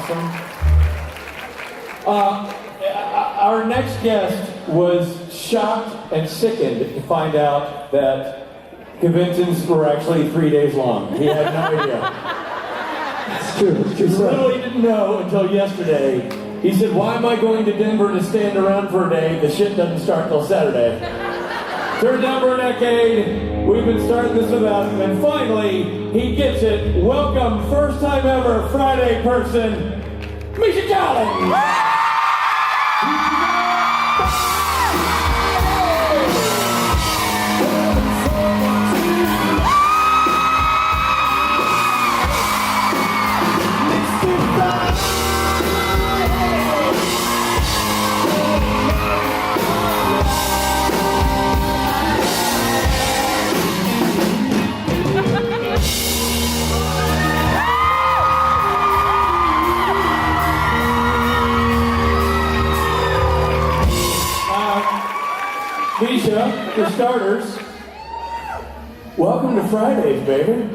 awesome. Our next guest was shocked and sickened to find out that conventions were actually 3 days long. He had no idea. It's true. He literally didn't know until yesterday. He said, "Why am I going to Denver to stand around for a day? The shit doesn't start till Saturday." Turns out for a decade, we've been starting this event, and finally, he gets it. Welcome, first time ever Friday person, Misha Collins! Misha, for starters, welcome to Fridays, baby.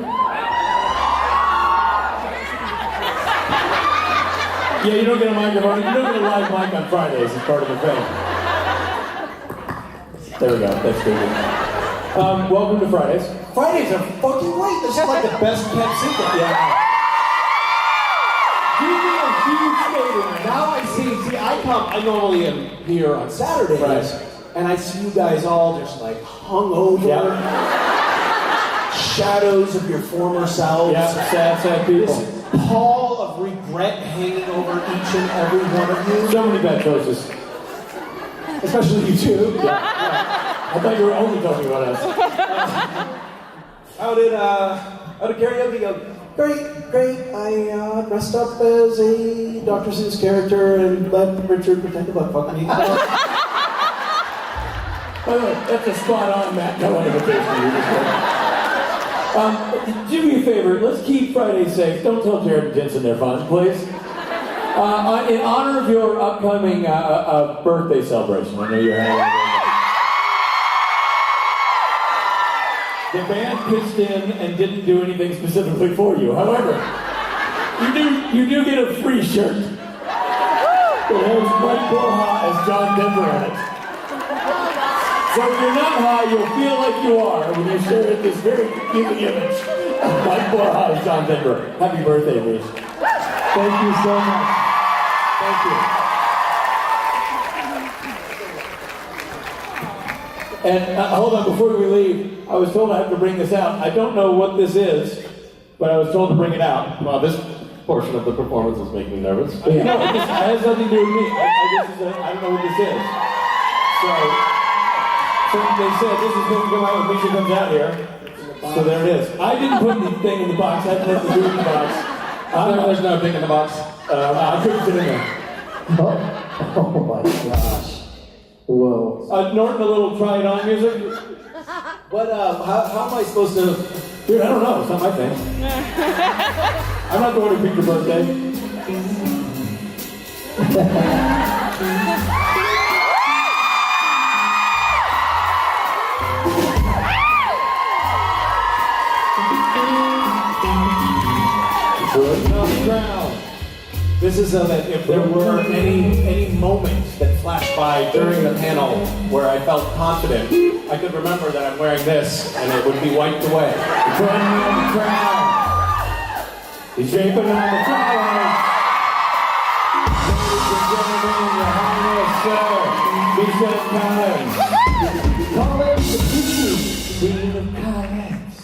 Yeah, you don't get a microphone. You don't get a live mic on Fridays. It's part of the thing. There we go. That's good. Welcome to Fridays. Fridays are fucking great. This is like the best kept secret. Yeah. You've been a huge skater. Now I see, I normally am here on Saturdays. Right. And I see you guys all just like hungover. Yeah. Shadows of your former selves. Yeah, sad people. This pall of regret hanging over each and every one of you. So many bad choices. Especially you two. Yeah. I thought you were only talking about us. How did karaoke go? Great. I dressed up as a Dr. Seuss character and let Richard pretend to butt fuck me. By the way, that's a spot-on Matt Cohen invitation. Do me a favor, let's keep Fridays safe. Don't tell Jared and Jensen they're fun, please. In honor of your upcoming birthday celebration, I know you're having the band pitched in and didn't do anything specifically for you. However, you do get a free shirt. It has Mike Borja as John Denver in it. So if you're not high, you'll feel like you are when you stare at this very confusing image of Mike Borja as John Denver. Happy birthday, Mish. Thank you so much. Thank you. And hold on, before we leave, I was told I have to bring this out. I don't know what this is, but I was told to bring it out. Well, this portion of the performance is making me nervous. No, it has nothing to do with me. I don't know what this is. So they said this is going to come out when Misha comes out here. So there it is. I didn't put the thing in the box. I didn't put the dude in the box. There's no thing in the box. I couldn't fit in there. Oh my gosh. Whoa. Norton, a little try it on music. But how am I supposed to? Dude, I don't know. It's not my thing. I'm not the one who picked your birthday. This is so that if there were any moments that flashed by during the panel where I felt confident, I could remember that I'm wearing this and it would be wiped away. Putting me on the crown. He's shaping on the flowers. Ladies and gentlemen, your highness, Misha Collins. Collins, the queen of Collins.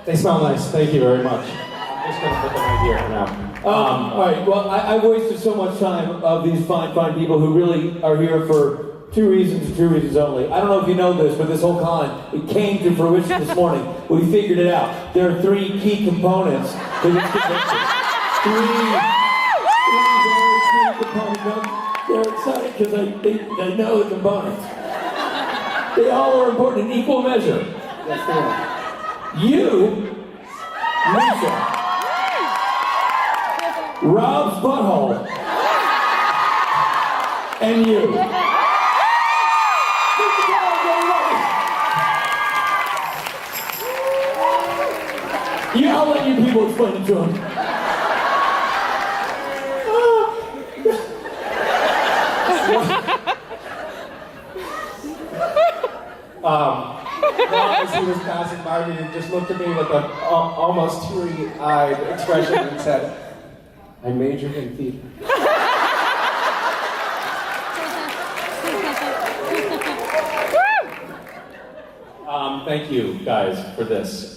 They smell nice. Thank you very much. I'm just going to put them right here now. All right, well, I've wasted so much time of these fine people who really are here for two reasons and two reasons only. I don't know if you know this, but this whole con, it came to fruition this morning. We figured it out. There are three key components to this convention. Three very key components. They're excited because they know the components. They all are important in equal measure. Yes, they are. You, Misha, Rob's butthole, and you. I'll let you people explain it to him. she was passing by me and just looked at me with an almost teary-eyed expression and said, "I majored in theater." Thank you guys for this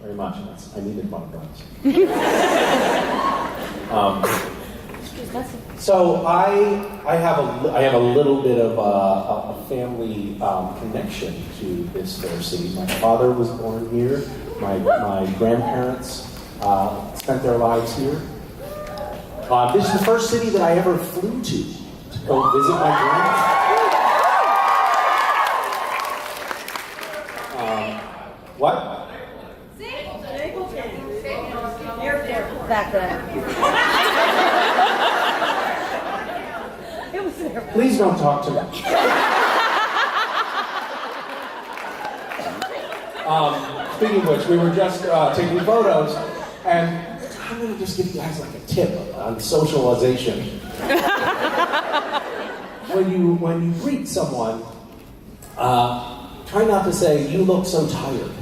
very much. I needed one of those. So I have a little bit of a family connection to this fair city. My father was born here. My grandparents spent their lives here. This is the first city that I ever flew to go visit my grandparents. What? Back then. It was there. Please don't talk to me. Speaking of which, we were just taking photos, and I'm going to just give you guys like a tip on socialization. When you greet someone, try not to say, "You look so tired."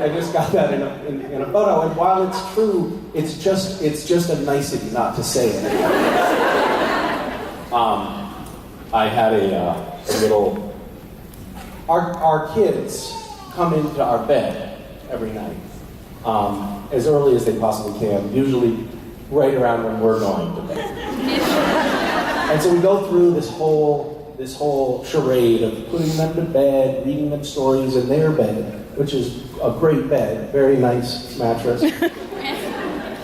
I just got that in a photo, and while it's true, it's just a nicety not to say it. I had a little. Our kids come into our bed every night as early as they possibly can, usually right around when we're going to bed. And so we go through this whole charade of putting them to bed, reading them stories in their bed, which is a great bed, very nice mattress.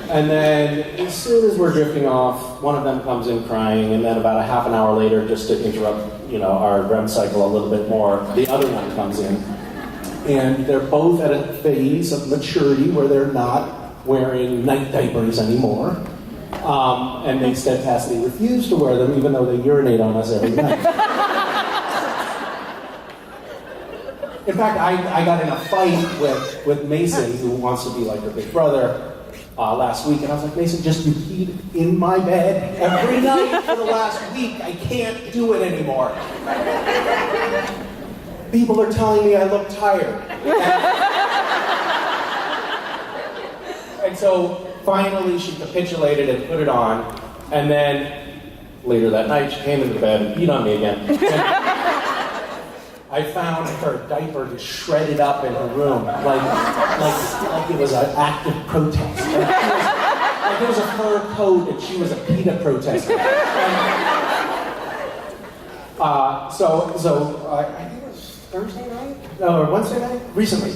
And then as soon as we're drifting off, one of them comes in crying, and then about a half an hour later, just to interrupt, our REM cycle a little bit more, the other one comes in. And they're both at a phase of maturity where they're not wearing night diapers anymore. And they steadfastly refuse to wear them, even though they urinate on us every night. In fact, I got in a fight with Mason, who wants to be like her big brother, last week, and I was like, "Mason, just you peed in my bed every night for the last week. I can't do it anymore. People are telling me I look tired." And so finally she capitulated and put it on, and then later that night she came into bed and peed on me again. I found her diaper just shredded up in her room, like it was an act of protest. Like it was a fur coat and she was a PETA protester. So I think it was Thursday night? No, or Wednesday night? Recently.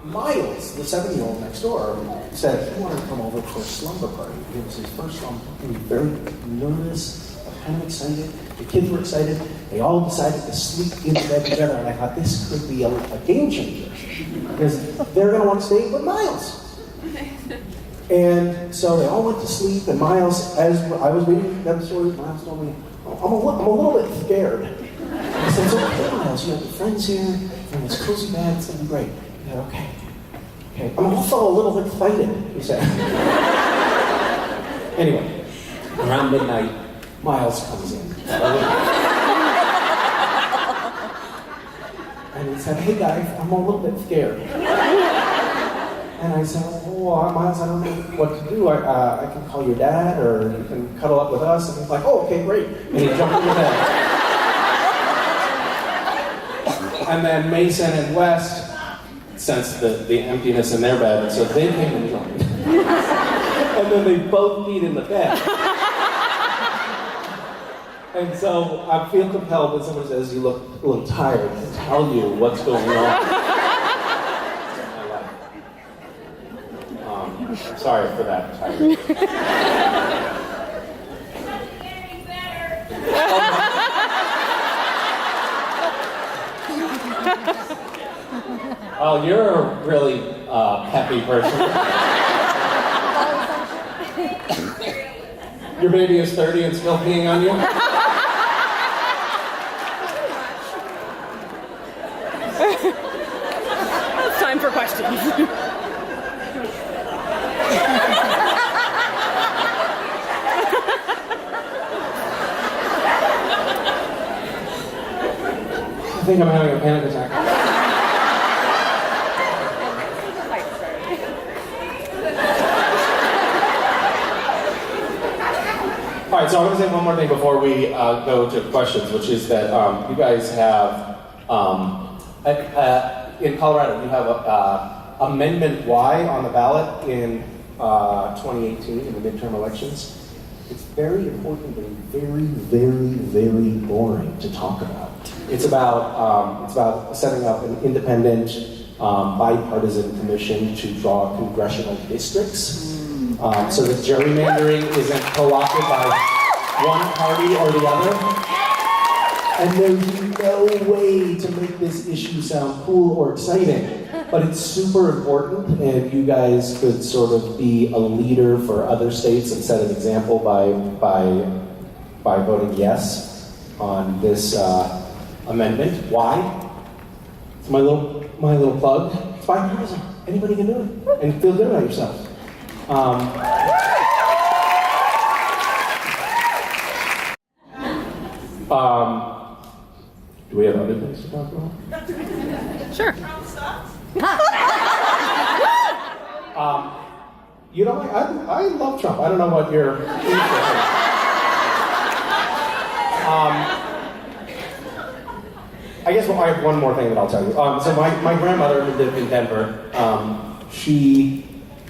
Miles, the 7-year-old next door, said he wanted to come over for a slumber party. It was his first slumber. He was very nervous, kind of excited. The kids were excited. They all decided to sleep in bed together, and I thought this could be a game changer because they're going to want to stay with Miles. And so they all went to sleep, and Miles, as I was reading them stories, Miles told me, I'm a little bit scared. I said, "It's okay, Miles. You have your friends here, you're in this cozy bed, it's going to be great." He said, okay. I'm also a little excited, he said. Anyway, around midnight, Miles comes in. And he said, "Hey guys, I'm a little bit scared." And I said, "Oh, Miles, I don't know what to do. I can call your dad, or you can cuddle up with us." And he's like, "Oh, okay, great." And he jumped in the bed. And then Mason and West sensed the emptiness in their bed, and so they came and joined. And then they both peed in the bed. And so I feel compelled when someone says, "You look a little tired," to tell you what's going on in my life. I'm sorry for that tired. Oh, you're a really peppy person. Your baby is 30 and still peeing on you? It's time for questions. I think I'm having a panic attack. All right, so I want to say one more thing before we go to questions, which is that you guys have, in Colorado, you have Amendment Y on the ballot in 2018 in the midterm elections. It's very important and very, very, very boring to talk about. It's about setting up an independent, bipartisan commission to draw congressional districts. So that gerrymandering isn't co-opted by one party or the other. And there's no way to make this issue sound cool or exciting, but it's super important, and you guys could sort of be a leader for other states and set an example by voting yes on this amendment. Why? It's my little plug. It's bipartisan. Anybody can do it, and feel good about yourself. Do we have other things to talk about? Sure. You know, I love Trump. I don't know what your I guess I have one more thing that I'll tell you. So my grandmother who lived in Denver,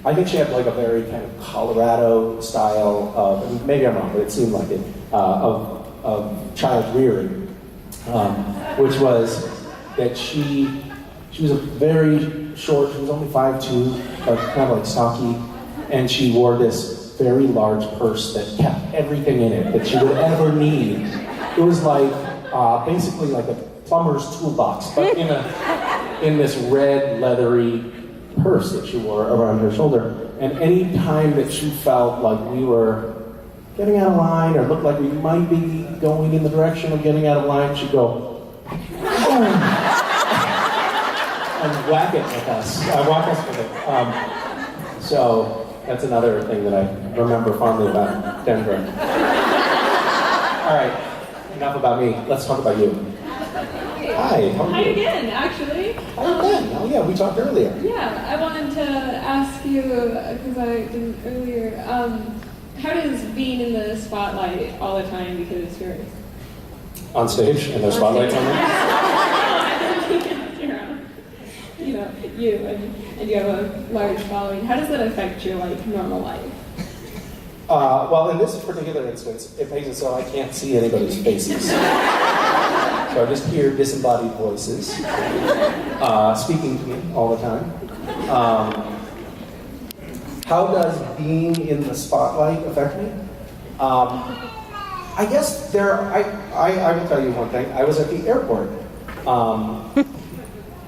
I think she had like a very kind of Colorado style of, maybe I'm wrong, but it seemed like it, of child rearing, which was that she was a very short, she was only 5'2", but kind of like stocky, and she wore this very large purse that kept everything in it that she would ever need. It was like basically like a plumber's toolbox, but in this red leathery purse that she wore around her shoulder. And any time that she felt like we were getting out of line or looked like we might be going in the direction of getting out of line, she'd go, boom, and whack it with us, whack us with it. So that's another thing that I remember fondly about Denver. All right, enough about me. Let's talk about you. Hi, how are you? Hi again, actually. Hi again. Oh yeah, we talked earlier. Yeah, I wanted to ask you, because I didn't earlier, how does being in the spotlight all the time, because you're... On stage, and there's spotlights on there? And you have a large following. How does that affect your normal life? Well, in this particular instance, it makes it so I can't see anybody's faces. So I just hear disembodied voices speaking to me all the time. How does being in the spotlight affect me? I guess I will tell you one thing. I was at the airport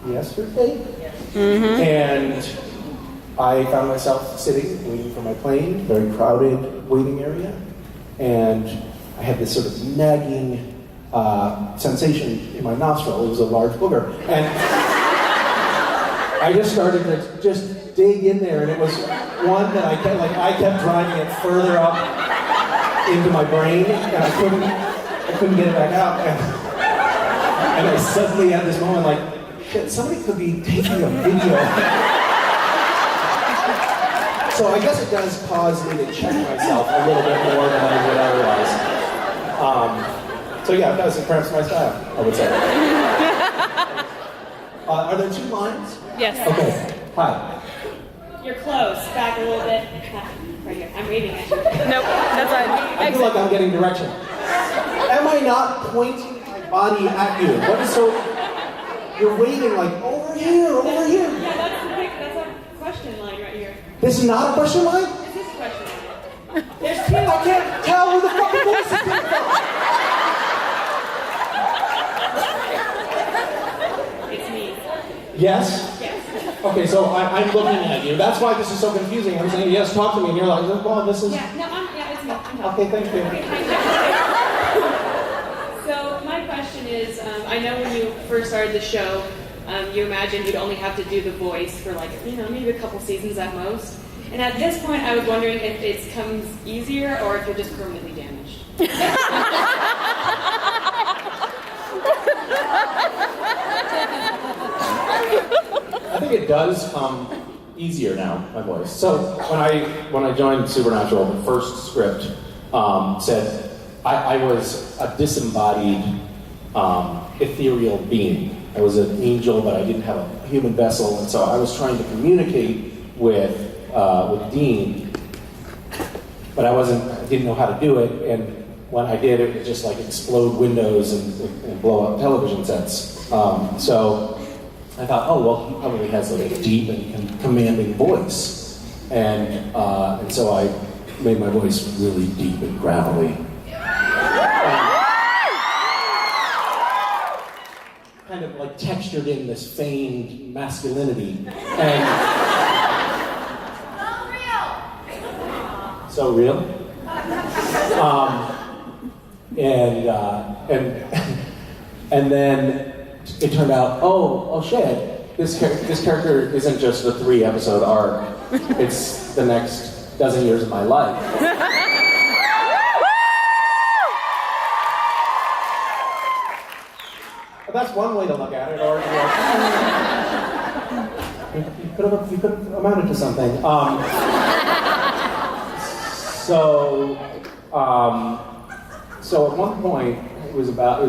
yesterday, and I found myself sitting, waiting for my plane, very crowded waiting area, and I had this sort of nagging sensation in my nostril. It was a large booger, and I just started to just dig in there, and it was one that I kept driving it further up into my brain, and I couldn't get it back out, and I suddenly had this moment like, shit, somebody could be taking a video. So I guess it does cause me to check myself a little bit more than I would otherwise. So yeah, it does. It cramps my style, I would say. Are there 2 lines? Yes. Okay. Hi. You're close. Back a little bit. Right here. I'm waving at you. Nope, that's fine. I feel like I'm getting direction. Am I not pointing my body at you? What is so... You're waving like, over here, over here. Yeah, that's a question line right here. This is not a question line? This is a question line. There's 2. I can't tell where the fucking voice is coming from. It's me. Yes? Yes. Okay, so I'm looking at you. That's why this is so confusing. I'm saying, yes, talk to me. And you're like, well, this is... Yeah, no, it's me. I'm talking. Okay, thank you. So my question is, I know when you first started the show, you imagined you'd only have to do the voice for maybe a couple seasons at most. And at this point, I was wondering if it comes easier or if you're just permanently damaged. it does come easier now, my voice. So when I joined Supernatural, the first script said I was a disembodied ethereal being. I was an angel, but I didn't have a human vessel, and so I was trying to communicate with Dean, but I didn't know how to do it, and when I did, it would just like explode windows and blow up television sets. So I thought, oh well, he probably has like a deep and commanding voice, and so I made my voice really deep and gravelly. Kind of like textured in this feigned masculinity. And so real. And then it turned out, oh shit, this character isn't just a 3-episode arc. It's the next dozen years of my life. That's one way to look at it, or you could have amounted to something. So at one point, it was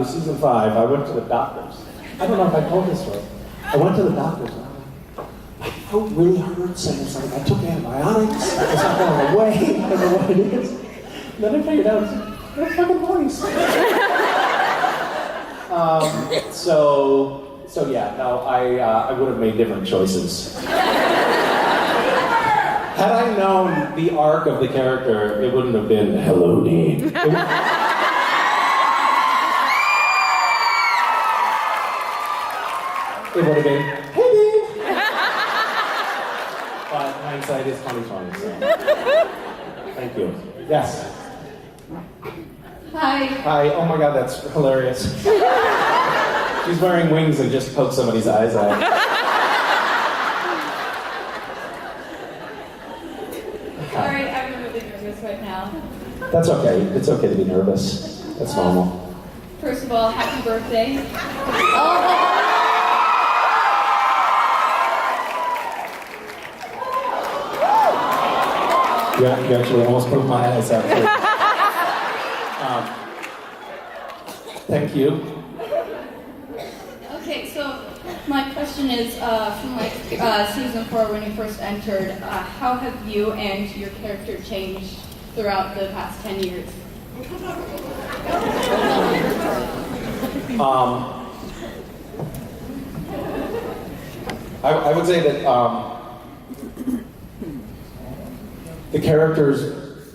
season 5. I went to the doctors. I don't know if I told this story. I went to the doctors. And my throat really hurts, and it's like I took antibiotics. It's not going away. I don't know what it is. And then I figured out it's fucking voice. So yeah, no, I would have made different choices. Had I known the arc of the character, it wouldn't have been, hello, Dean. It would have been, hey, Dean. But hindsight is 20/20, so. Thank you. Yes. Hi, oh my god, that's hilarious. She's wearing wings and just poked somebody's eyes out. Sorry, I'm really nervous right now. That's okay, it's okay to be nervous. That's normal. First of all, happy birthday. You actually almost poked my eyes out too. Thank you. Okay, so my question is, from like season 4 when you first entered, how have you and your character changed throughout the past 10 years? I would say that the character's,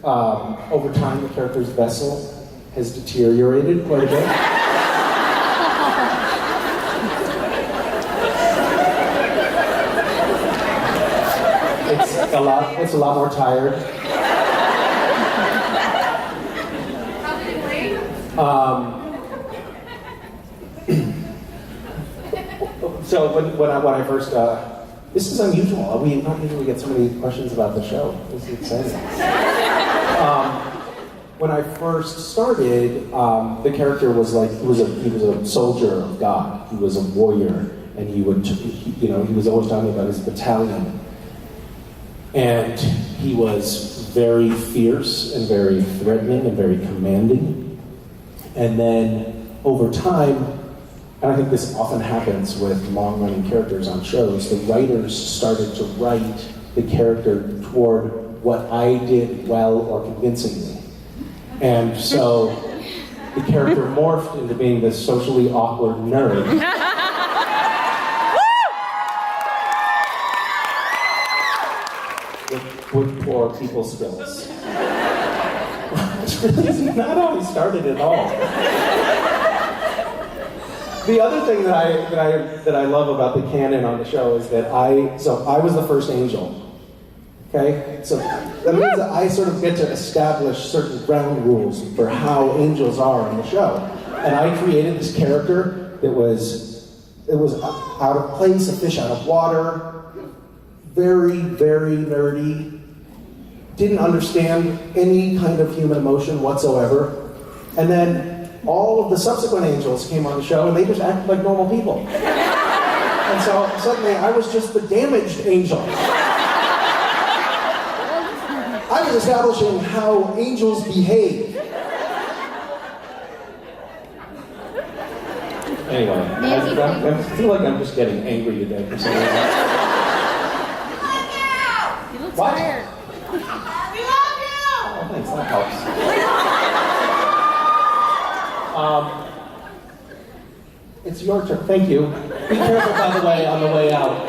over time, the character's vessel has deteriorated quite a bit. It's a lot more tired. How did it break? So when I first, this is unusual. We don't usually get so many questions about the show. This is exciting. When I first started, the character was like he was a soldier of God. He was a warrior, and he was always talking about his battalion. And he was very fierce and very threatening and very commanding. And then over time, and I think this often happens with long-running characters on shows, the writers started to write the character toward what I did well or convincingly. And so the character morphed into being this socially awkward nerd. with poor people skills. Which really is not how we started at all. The other thing that I love about the canon on the show is that I was the first angel. Okay? So that means that I sort of get to establish certain ground rules for how angels are on the show. And I created this character that was out of place, a fish out of water, very, very nerdy, didn't understand any kind of human emotion whatsoever. And then all of the subsequent angels came on the show and they just acted like normal people. And so suddenly I was just the damaged angel. I was establishing how angels behave. Anyway, I feel like I'm just getting angry today for some reason. You look What? tired. Oh, thanks, that helps. It's your turn. Thank you. Be careful, by the way, on the way out.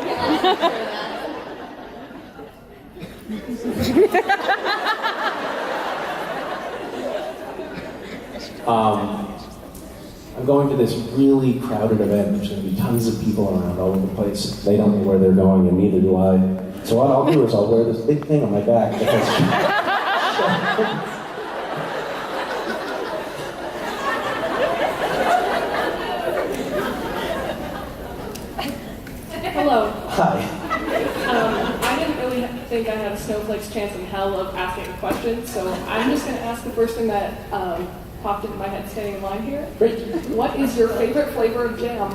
I'm going to this really crowded event. There's going to be tons of people around all over the place. They don't know where they're going, and neither do I. So what I'll do is I'll wear this big thing on my back. Hello. Hi. I didn't really think I had a snowflake's chance in hell of asking a question, so I'm just going to ask the first thing that popped into my head standing in line here. Great. What is your favorite flavor of jam?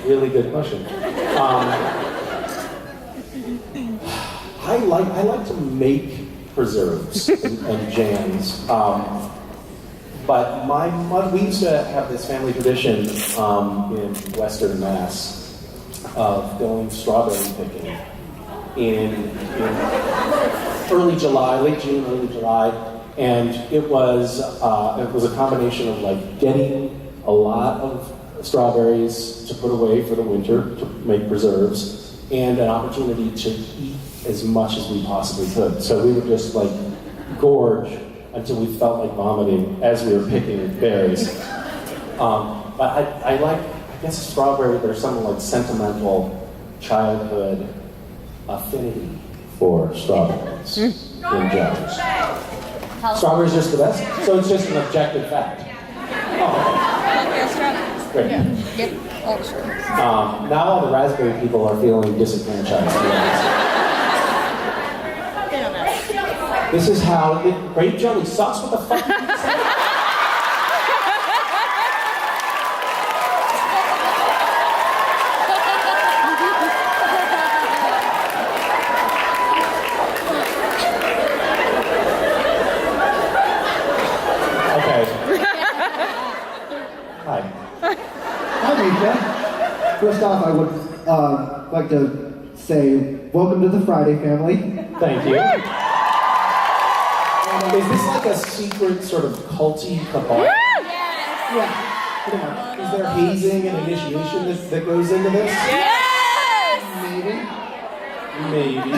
Really good question. I like to make preserves and jams. But we used to have this family tradition in Western Mass of going strawberry picking in early July, late June, early July, and it was a combination of like getting a lot of strawberries to put away for the winter to make preserves, and an opportunity to eat as much as we possibly could. So we would just like gorge until we felt like vomiting as we were picking berries. But I guess strawberry, there's some like sentimental childhood affinity for strawberries in jams. Strawberries just the best? So it's just an objective fact. Oh, great. Now all the raspberry people are feeling disenfranchised. This is how grape jelly sucks. What the fuck did you say? Okay. Hi. Hi, Misha. First off, I would like to say welcome to the Friday family. Thank you. Is this like a secret sort of culty cabal? Yeah, pretty much. Is there hazing and initiation that goes into this? Maybe.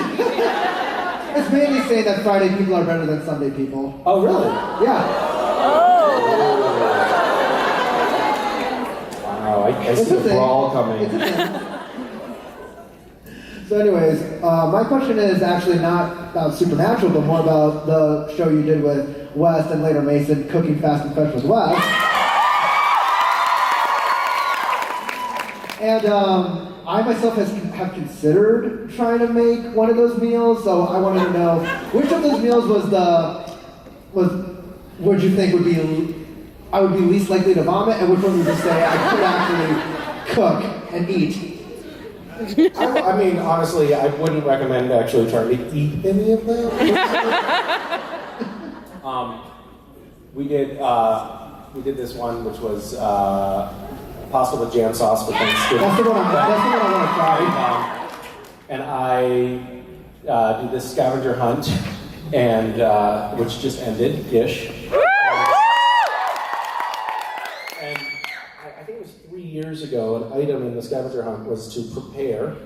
It's mainly saying that Friday people are better than Sunday people. Oh, really? Yeah. Wow, I see a brawl coming. So anyways, my question is actually not about Supernatural, but more about the show you did with Wes and later Mason, Cooking Fast and Fresh with Wes. And I myself have considered trying to make one of those meals, so I wanted to know which of those meals would you think I would be least likely to vomit, and which one would you say I could actually cook and eat? I mean, honestly, I wouldn't recommend actually trying to eat any of them. We did this one, which was pasta with jam sauce for Thanksgiving. That's the one I want to try. And I did this scavenger hunt, and which just ended-ish. And I think it was 3 years ago, an item in the scavenger hunt was to prepare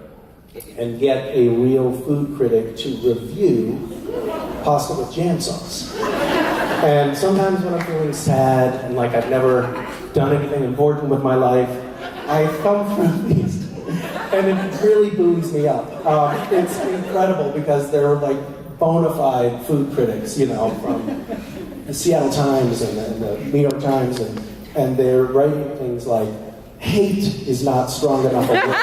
and get a real food critic to review pasta with jam sauce. And sometimes when I'm feeling sad and like I've never done anything important with my life, I thumb through these, and it really buoys me up. It's incredible because they're like bona fide food critics, you know, from the Seattle Times and the New York Times, and they're writing things like, hate is not strong enough a word.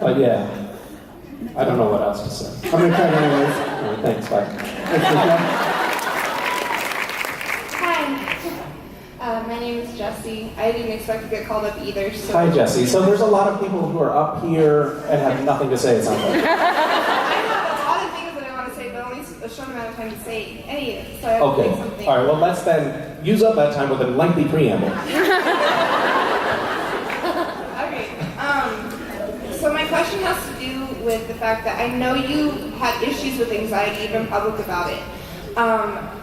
But yeah. I don't know what else to say. I'm gonna try it anyways. All right, thanks, bye. Thanks, Misha. Hi, my name is Jessie. I didn't expect to get called up either. So Hi, Jesse. So there's a lot of people who are up here and have nothing to say, it sounds like. I have a lot of things that I want to say, but only a short amount of time to say any of it. So I have to Okay. say something. All right, well, let's then use up that time with a lengthy preamble. Okay. So my question has to do with the fact that I know you had issues with anxiety, even public about it.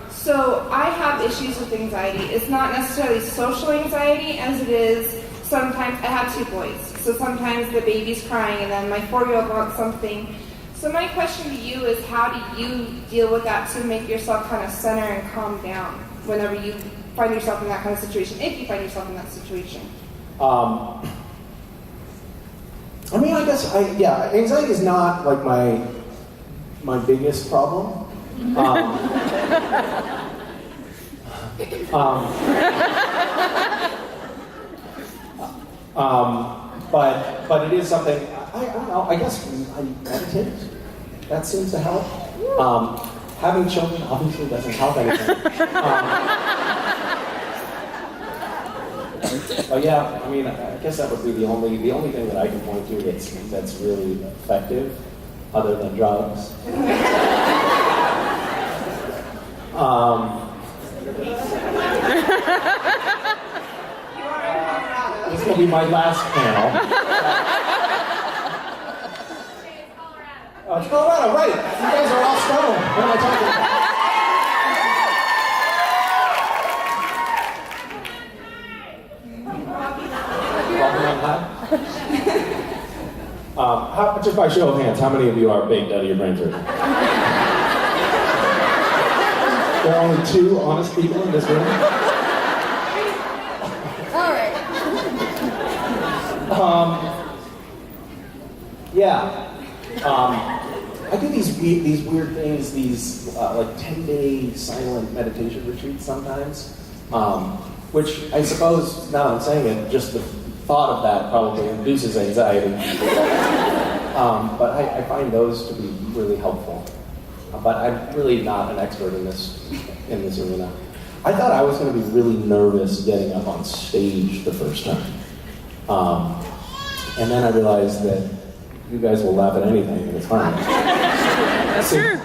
So I have issues with anxiety. It's not necessarily social anxiety as it is sometimes, I have 2 boys. So sometimes the baby's crying and then my 4-year-old wants something. So my question to you is, how do you deal with that to make yourself kind of center and calm down whenever you find yourself in that kind of situation, if you find yourself in that situation? I mean, I guess, anxiety is not like my biggest problem. But it is something, I don't know, I guess I meditate. That seems to help. Having children obviously doesn't help anything. But yeah, I mean, I guess that would be the only thing that I can point to that's really effective, other than drugs. This will be my last panel. It's Colorado, right? You guys are all stoned. What am I talking about? Just by show of hands, how many of you are baked out of your brain surgery? There are only 2 honest people in this room. All right. I do these weird things, these like 10-day silent meditation retreats sometimes, which I suppose, now I'm saying it, just the thought of that probably induces anxiety. But I find those to be really helpful. But I'm really not an expert in this arena. I thought I was going to be really nervous getting up on stage the first time. And then I realized that you guys will laugh at anything and it's fine. That's true.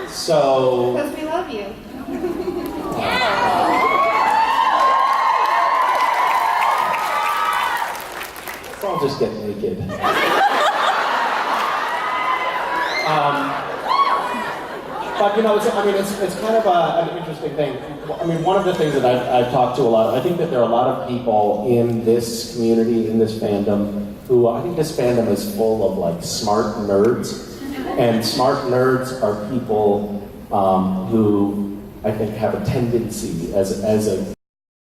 So... Because we love you. So I'll just get naked. But you know, it's kind of an interesting thing. I mean, one of the things that I've talked to a lot of, I think that there are a lot of people in this community, in this fandom, who I think this fandom is full of like smart nerds, and smart nerds are people who I think have a tendency as a